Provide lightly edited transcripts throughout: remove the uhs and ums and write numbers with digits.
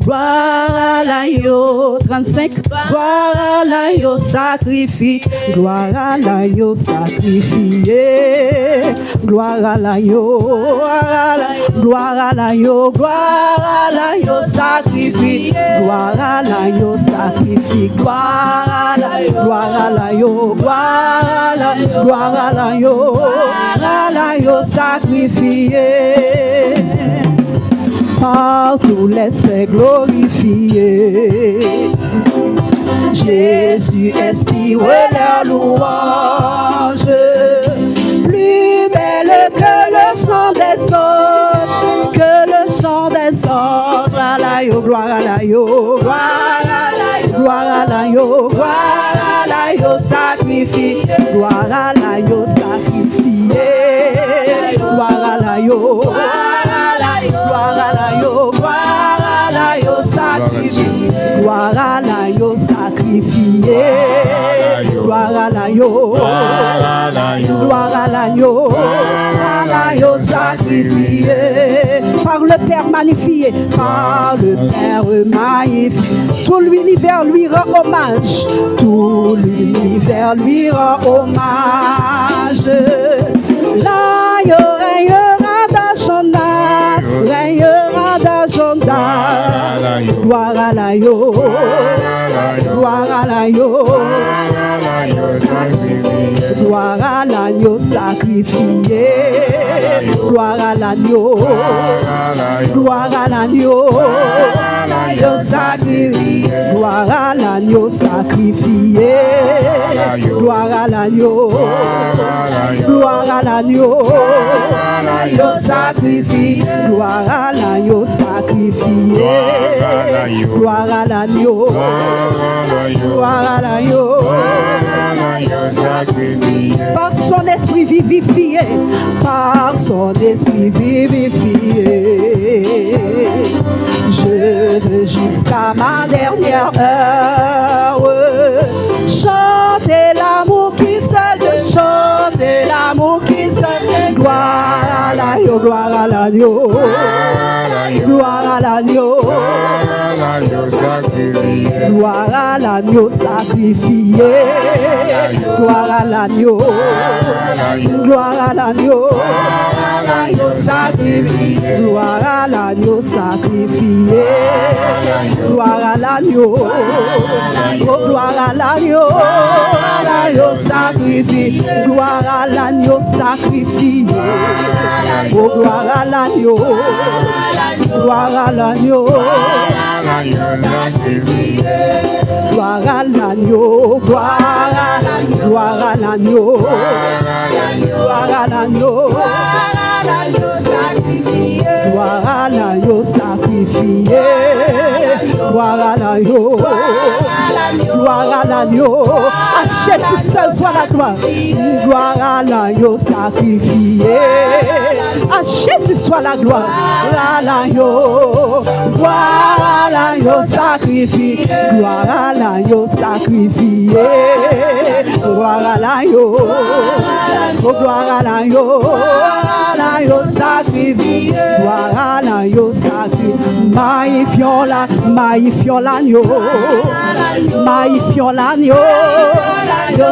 gloire à l'agneau. 35, gloire à l'agneau sacrifié, gloire à l'agneau sacrifié, gloire à l'agneau, gloire à l'agneau, gloire à l'agneau sacrifié, gloire à l'agneau sacrifié, gloire à l'agneau, gloire à l'agneau, gloire à l'agneau sacrifié. Partout laissez glorifier. Jésus inspire leur louange, plus belle que le chant des anges, que le chant des anges. Gloire à l'agneau, gloire à l'agneau, gloire à l'agneau, gloire à l'agneau, gloire à l'agneau sacrifié, gloire à l'agneau sacrifié, gloire à l'agneau, gloire à l'agneau, gloire à l'agneau sacrifié, gloire à l'agneau sacrifié, gloire à l'agneau, gloire à l'agneau sacrifié, par le Père magnifié, par le Père magnifié, tout l'univers lui rend hommage, tout l'univers lui rend hommage. L'agneau règnera d'Ajona, règnera d'Ajona, gloire à l'agneau, gloire à l'agneau, gloire à l'agneau sacrifié, gloire à l'agneau, gloire à l'agneau sacrifié, gloire à l'agneau sacrifié, gloire à l'agneau, gloire à l'agneau sacrifié, gloire à l'agneau sacrifié, gloire à l'agneau, gloire à l'agneau sacrifié, par son esprit vivifié, par son esprit vivifié. Je veux jusqu'à ma dernière heure chanter l'amour qui seul, chanter l'amour qui seul. Gloire à l'agneau, gloire à l'agneau, gloire à l'agneau, gloire à l'agneau sacrifié, gloire à l'agneau, gloire à l'agneau sacrifié, gloire à l'agneau sacrifié, gloire à l'agneau, gloire à l'agneau sacrifié, gloire à l'agneau sacrifié, gloire à l'agneau, gloire à l'agneau, gloire à l'agneau, gloire à l'agneau, gloire à l'agneau, gloire à l'agneau sacrifié, gloire à l'agneau, gloire à l'agneau, à Jésus seul soit la gloire, gloire à l'agneau sacrifié, à Jésus soit la gloire, à l'agneau, gloire à l'agneau sacrifié, gloire à l'agneau sacrifié, gloire à l'agneau, gloire à l'agneau sacrifié, gloire à l'agneau sacrifié, magnifions l'agneau, magnifions l'agneau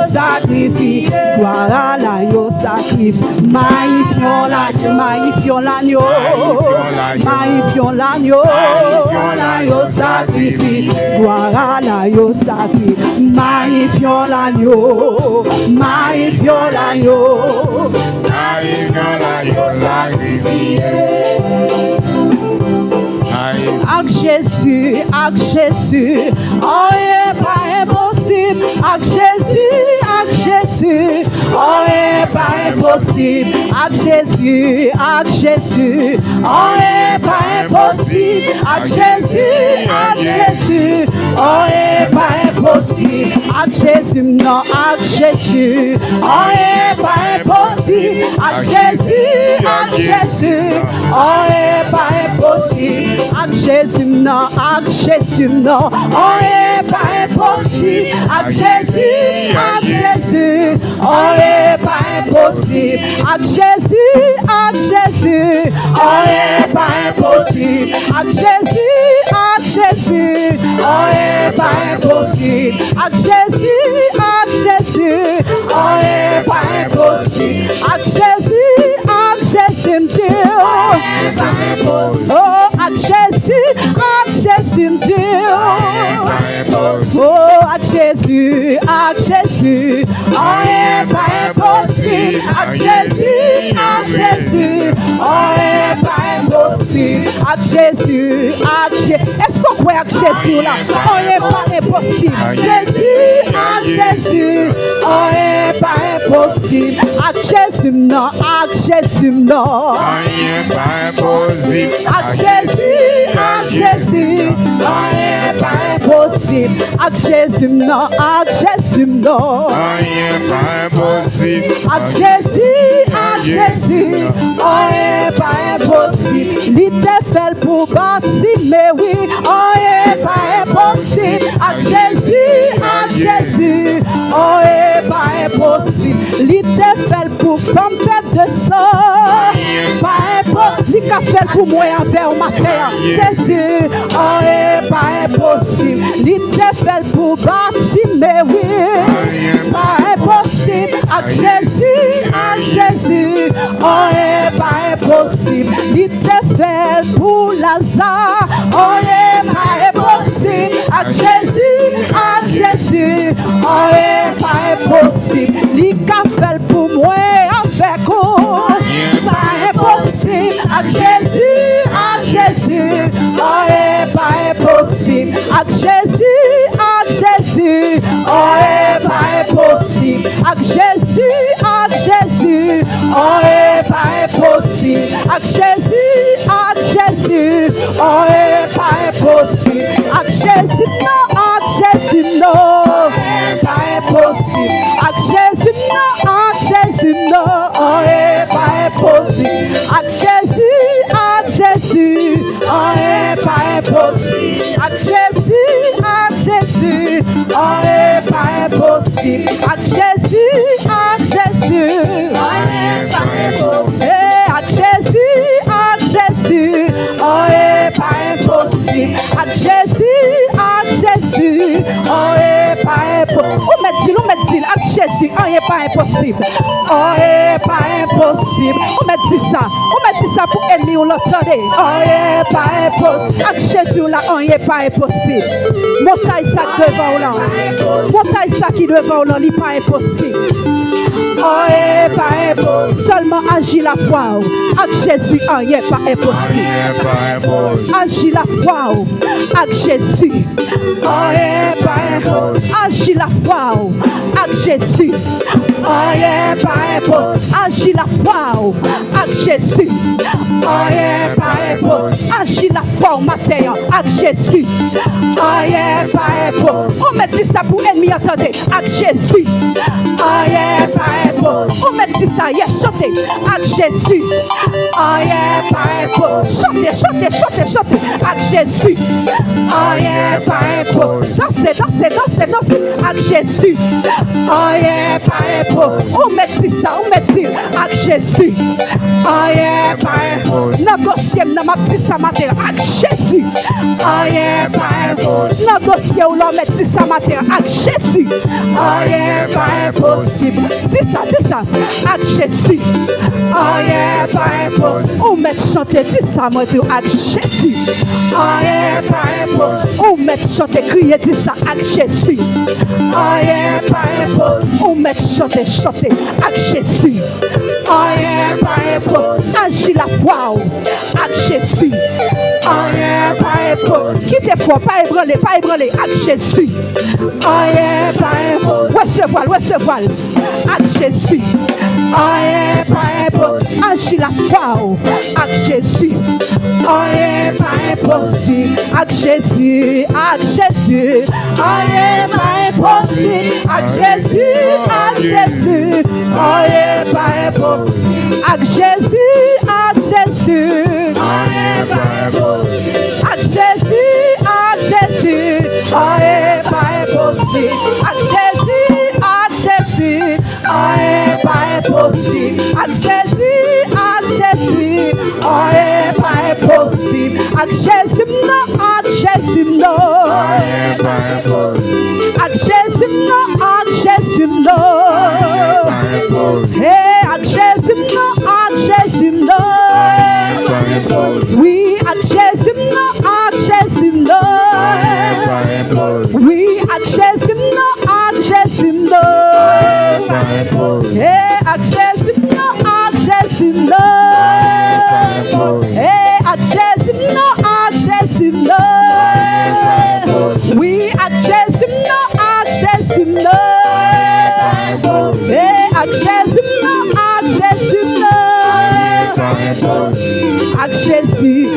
sacrifié, gloire à l'agneau sacrifié, magnifions l'agneau, magnifions l'agneau sacrifié, gloire à l'agneau sacrifié, magnifions l'agneau, magnifions l'agneau sacrifié. Avec Jésus, oh n'est pas impossible. Avec Jésus, oh n'est pas impossible. Avec Jésus, oh n'est pas impossible. Avec Jésus, oh n'est pas impossible. Avec Jésus, non, avec Jésus, oh n'est pas impossible. Avec Jésus, oh n'est pas impossible. Avec Jésus, non, avec Jésus, non, oh n'est pas impossible. Avec Jésus, oh n'est pas impossible. Avec Jésus, oh n'est pas impossible. Avec Jésus, Jésus, on est pas impossible. Avec Jésus, on est pas impossible. Avec Jésus, oh, avec Jésus, me dit, oh, avec Jésus, on est pas impossible. Avec Jésus, on est pas impossible. Avec Jésus, est-ce qu'on croit avec Jésus là? On n'est pas impossible. Jésus, on n'est pas impossible. Avec Jésus, non, avec Jésus, non. On n'est pas impossible. Avec Jésus, on n'est pas impossible. Avec Jésus, non, avec Jésus, non. On n'est pas impossible. Avec Jésus, on n'est pas impossible. L'idée fait pour bâtir, mais oui, on n'est pas impossible. Avec Jésus, on n'est pas impossible. L'idée fait pour femme perte de sang, pas impossible. L'idée fait pour moi envers au matin. Jésus, on n'est pas impossible. L'idée fait pour bâtir, mais oui, pas impossible. Avec Jésus, on n'est pas impossible. L'idée fait pour Lazare, on n'est pas impossible. Avec Jésus, on n'est pas impossible. L'idée fait pour moi avec vous, pas impossible. Avec Jésus, on n'est pas impossible. Avec Jésus, on n'est pas impossible. Avec Jésus, on n'est pas impossible. Avec Jésus, on n'est pas impossible. Avec Jésus, non, on n'est pas impossible. Avec Jésus, non, on n'est pas impossible. Avec Jésus, on n'est pas impossible. Avec Jésus, on n'est pas impossible. Avec Jésus, on n'est pas impossible. Avec Jésus, on n'est pas impossible. Avec Jésus, on n'est pas impossible. On met dit, avec Jésus, on n'est pas impossible. On n'est pas impossible. On met dit ça pour ennemi ou l'entendez. On n'est pas impossible. Avec Jésus, là, on n'est pas impossible. Montagne ça devant là. Montagne ça qui devant là, n'est pas impossible. On n'est pas impossible. Seulement agis la foi. Avec Jésus, on n'est pas impossible. Agis la foi. Avec Jésus, on n'est pas impossible. Agis la foi. Avec Jésus, on n'est pas impossible. Agis la foi. Avec Jésus, on n'est pas impossible. Agis la foi matin. Avec Jésus, on n'est pas impossible. On met dit ça pour ennemi, attendez. Avec Jésus, on n'est pas impossible. On met dit ça, yes, chantez. Avec Jésus, on n'est pas impossible. Chantez. Avec Jésus, on n'est pas impossible. Dansez. Avec Jésus, on n'est pas impossible. On met dit ça, avec Jésus, on n'est pas impossible. Négocier, on m'a dit ça matin. Avec Jésus, on n'est pas impossible. Négocier, on met dit ça matin. Avec Jésus, on n'est pas impossible. Dis ça, avec Jésus, on n'est pas impossible. On met chanter, dis ça, moi, avec Jésus, on n'est pas impossible. On met chanter, crier, dis ça, avec Jésus, on n'est pas impossible. On met chanter, avec Jésus, on n'est pas impossible. Agis la foi, avec Jésus, on n'est pas impossible. Quittez foi, pas ébranler, avec Jésus, on n'est pas impossible. Recevoir, avec Jésus, on n'est pas impossible. Agis la foi, avec Jésus, on n'est pas impossible. Avec Jésus, on n'est pas impossible. Avec Jésus, on n'est pas impossible. Avec Jésus, on n'est pas impossible. Avec Jésus, on n'est pas impossible. Avec Jésus, on n'est pas impossible. Avec Jésus, on n'est pas impossible. Avec Jésus, non, avec Jésus, Ak Jésus non, ak Jésus non. Hey, ak Jésus non, ak Jésus non. Oui, ak Jésus non, ak Jésus non. Oui, ak Jésus non, ak Jésus non. Hey, ak Jésus non, ak Jésus non. Hey, ak Jésus non, ak Jésus non. Oui, ak Jésus non, ak Jésus non. Hey, ak Jésus non, ak Jésus non. Ak Jésus,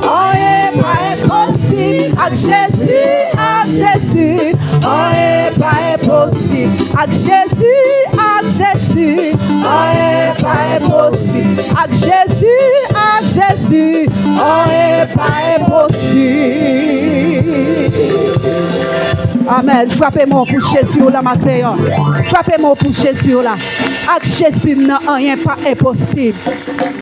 oh est pas impossible. Ak Jésus, oh est pas impossible. Ak Jésus, oh est pas impossible. Ak Jésus, oh est pas impossible. Amen. Frappez-moi pour Jésus la matin. Frappez-moi pour Jésus là. Ak Jésus, non, rien pas impossible.